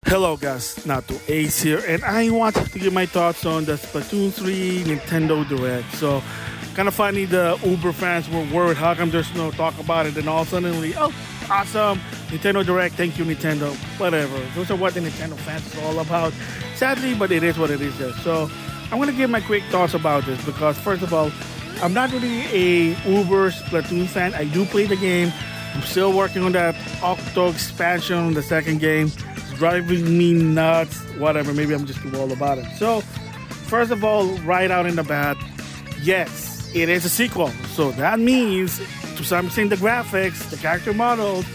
Hello guys, NautoAce here, and I want to give my thoughts on the Splatoon 3 Nintendo Direct. So, kind of funny, the Uber fans were worried, how come there's no talk about it, and all suddenly, oh, awesome, Nintendo Direct, thank you Nintendo, whatever. Those are what the Nintendo fans is all about. Sadly, but it is what it is there. So, I'm going to give my quick thoughts about this, because first of all, I'm not really a Uber Splatoon fan. I do play the game. I'm still working on that Octo expansion, the second game. Driving me nuts, whatever. Maybe I'm just too all about it. So, first of all, right out in the bat, yes, it is a sequel. So that means, to some extent, the graphics, the character models,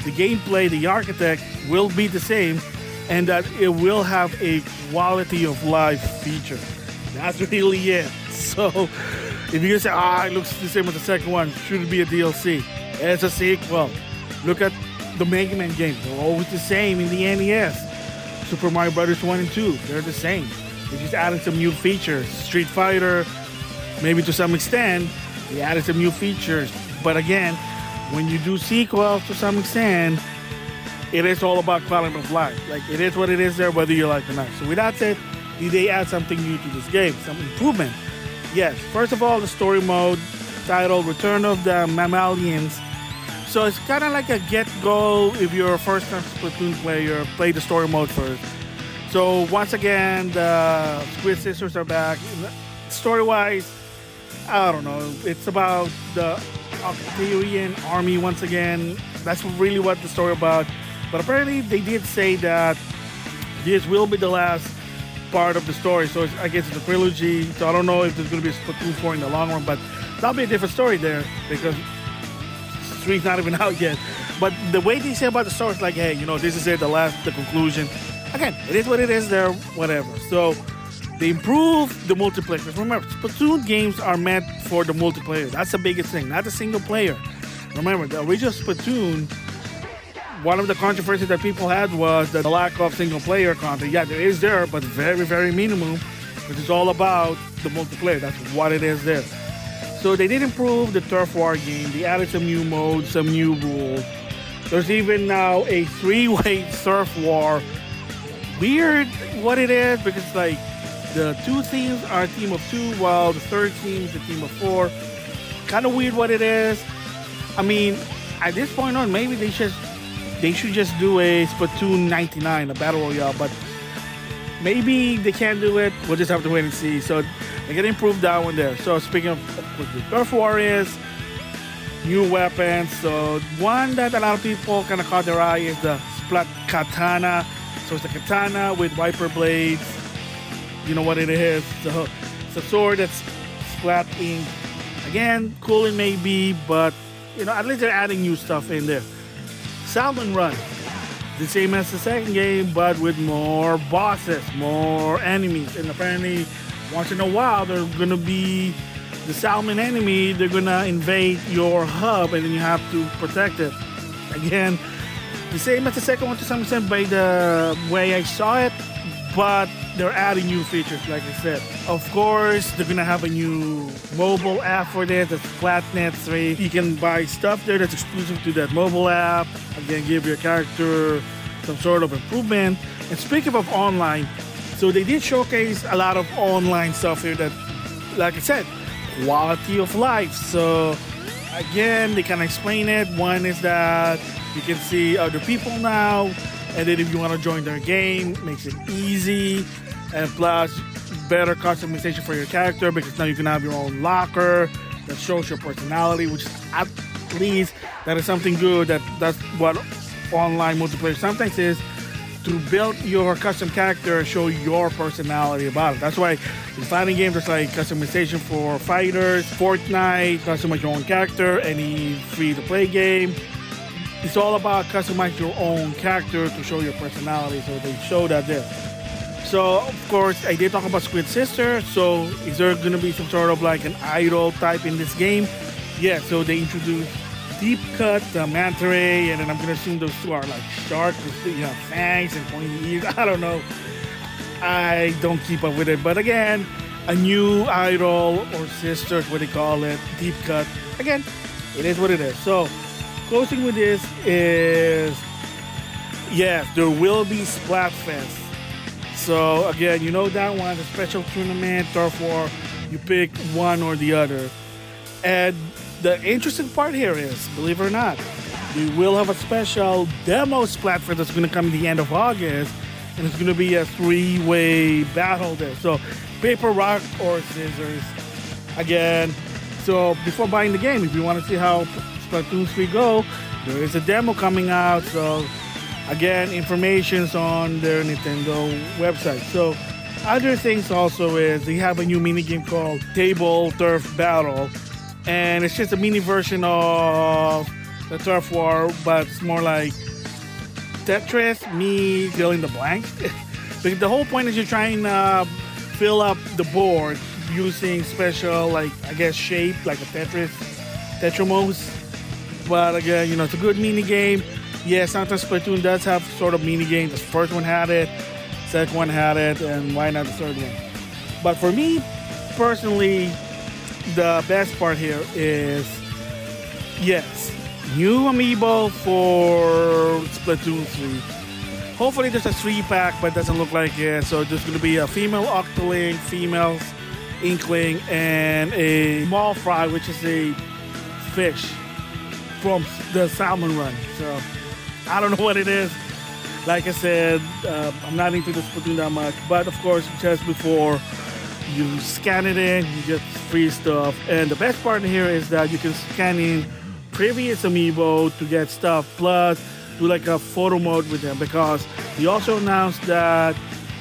the gameplay, the architect will be the same, and that it will have a quality of life feature. That's really it. So, if you say, it looks the same as the second one, should it be a DLC? It's a sequel. Look at the Mega Man games, they're always the same in the NES. Super Mario Brothers 1 and 2, they're the same. They just added some new features. Street Fighter, maybe to some extent, they added some new features. But again, when you do sequels to some extent, it is all about quality of life. Like, it is what it is there, whether you like it or not. So with that said, did they add something new to this game? Some improvement? Yes. First of all, the story mode, titled Return of the Mammalians. So it's kind of like a get-go if you're a first-time Splatoon player, play the story mode first. So once again, the Squid Sisters are back. Story-wise, I don't know. It's about the Octarian army once again. That's really what the story about. But apparently they did say that this will be the last part of the story. So I guess it's a trilogy. So I don't know if there's going to be a Splatoon 4 in the long run, but that'll be a different story there because 3's not even out yet. But the way they say about the story is like, hey, this is it, the conclusion. Again, it is what it is there, whatever. So they improve the multiplayer. Remember, Splatoon games are meant for the multiplayer. That's the biggest thing, not the single player. Remember, the original Splatoon, one of the controversies that people had was the lack of single player content. Yeah, there is there, but very, very minimum, because it's all about the multiplayer. That's what it is there. So they did improve the Turf War game. They added some new modes, some new rules. There's even now a 3-way Turf War. Weird what it is, because like the two teams are a team of 2, while the third team is a team of 4. Kind of weird what it is. I mean, at this point on, maybe they should just do a Splatoon 99, a battle royale. But maybe they can't do it. We'll just have to wait and see. So they can improve that one there. So speaking of the Turf War is new weapons. So one that a lot of people kind of caught their eye is the Splat Katana. So it's a katana with wiper blades. You know what it is. So it's a sword that's splat ink. Again, cool it may be, but at least they're adding new stuff in there. Salmon Run, the same as the second game, but with more bosses, more enemies. And apparently, once in a while, they're going to be the salmon enemy. They're going to invade your hub, and then you have to protect it. Again, the same as the second one to some extent by the way I saw it, but they're adding new features, like I said. Of course, they're going to have a new mobile app for this. That's Flatnet 3. You can buy stuff there that's exclusive to that mobile app. Again, give your character some sort of improvement. And speaking of online, so they did showcase a lot of online stuff here that, like I said, quality of life. So again, they can explain it. One is that you can see other people now, and then if you want to join their game, makes it easy. And plus, better customization for your character, because now you can have your own locker that shows your personality, which at least that is something good. That's what online multiplayer sometimes is, to build your custom character, show your personality about it. That's why in fighting games, there's like customization for fighters, Fortnite, customize your own character, any free-to-play game. It's all about customize your own character to show your personality, so they show that there. So, of course, I did talk about Squid Sister. So, is there going to be some sort of like an idol type in this game? Yeah, so they introduced Deep Cut, the Manta Ray, and then I'm going to assume those two are like sharks with fangs and pointy ears. I don't know. I don't keep up with it. But again, a new idol or sister, what they call it, Deep Cut. Again, it is what it is. So, closing with this is Yes, there will be Splatfest. So again, you know that one, the special tournament, turf war, you pick one or the other. And the interesting part here is, believe it or not, we will have a special demo Splatfest that's going to come at the end of August, and it's going to be a 3-way battle there. So paper, rock, or scissors. Again, so before buying the game, if you want to see how Splatoon 3 go, there is a demo coming out. So again, information's on their Nintendo website. So other things also is they have a new mini game called Table Turf Battle, and it's just a mini version of the turf war, but it's more like Tetris, me fill in the blank. The whole point is you're trying to fill up the board using special, like, I guess, shape, like a Tetrimos. But again, you know, it's a good mini game. Yeah, sometimes Splatoon does have sort of mini games. The first one had it, second one had it, and why not the third one? But for me, personally, the best part here is, yes, new Amiibo for Splatoon 3. Hopefully there's a 3-pack, but it doesn't look like it. So there's going to be a female Octoling, female Inkling, and a small fry, which is a fish from the salmon run. So I don't know what it is. Like I said, I'm not into the Splatoon that much. But of course, just before you scan it in, you get free stuff. And the best part here is that you can scan in previous Amiibo to get stuff, plus do like a photo mode with them, because we also announced that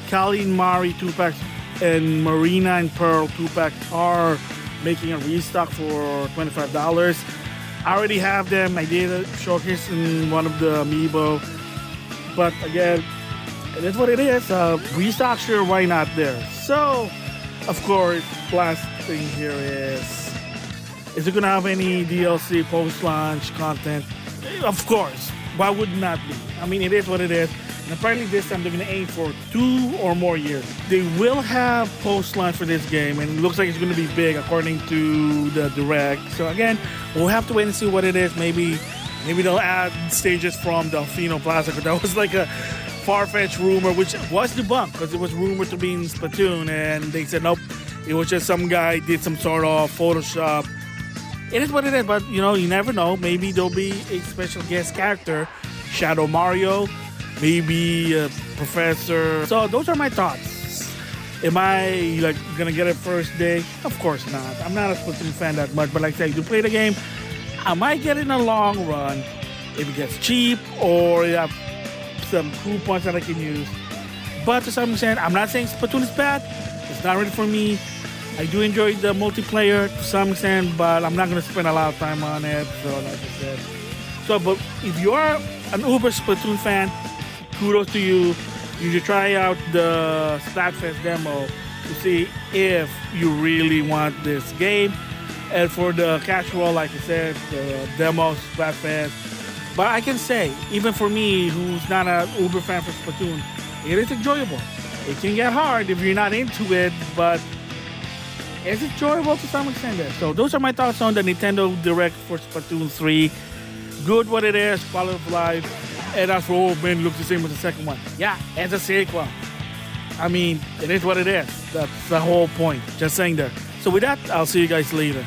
Kali and Mari 2-packs and Marina and Pearl 2-packs are making a restock for $25. I already have them. I did a showcase in one of the Amiibo, but again, it is what it is. Restock, sure, why not there? So, of course, last thing here is it going to have any DLC post-launch content? Of course. Why would not be? I mean, it is what it is. And apparently this time they're going to aim for 2 or more years. They will have post-launch for this game, and it looks like it's going to be big according to the Direct. So again, we'll have to wait and see what it is. Maybe they'll add stages from Delfino Plaza, because that was like a far-fetched rumor, which was debunked because it was rumored to be in Splatoon, and they said nope, it was just some guy did some sort of Photoshop. It is what it is, but you know, you never know. Maybe there'll be a special guest character, Shadow Mario, maybe a professor. So those are my thoughts. Am I like gonna get it first day? Of course not. I'm not a Splatoon fan that much, but like I say, to play the game, I might get it in a long run if it gets cheap or you have some coupons that I can use. But to some extent, I'm not saying Splatoon is bad. It's not really for me. I do enjoy the multiplayer to some extent, but I'm not going to spend a lot of time on it. So, like I said. So, but if you are an uber Splatoon fan, kudos to you. You should try out the Splatfest demo to see if you really want this game. And for the casual, like I said, the demo, Splatfest. But I can say, even for me, who's not an uber fan for Splatoon, it is enjoyable. It can get hard if you're not into it, but it's enjoyable to some extent there. So those are my thoughts on the Nintendo Direct for Splatoon 3. Good what it is, quality of life. And as for old man, looks the same as the second one. Yeah, it's a sequel. I mean, it is what it is. That's the whole point. Just saying there. So with that, I'll see you guys later.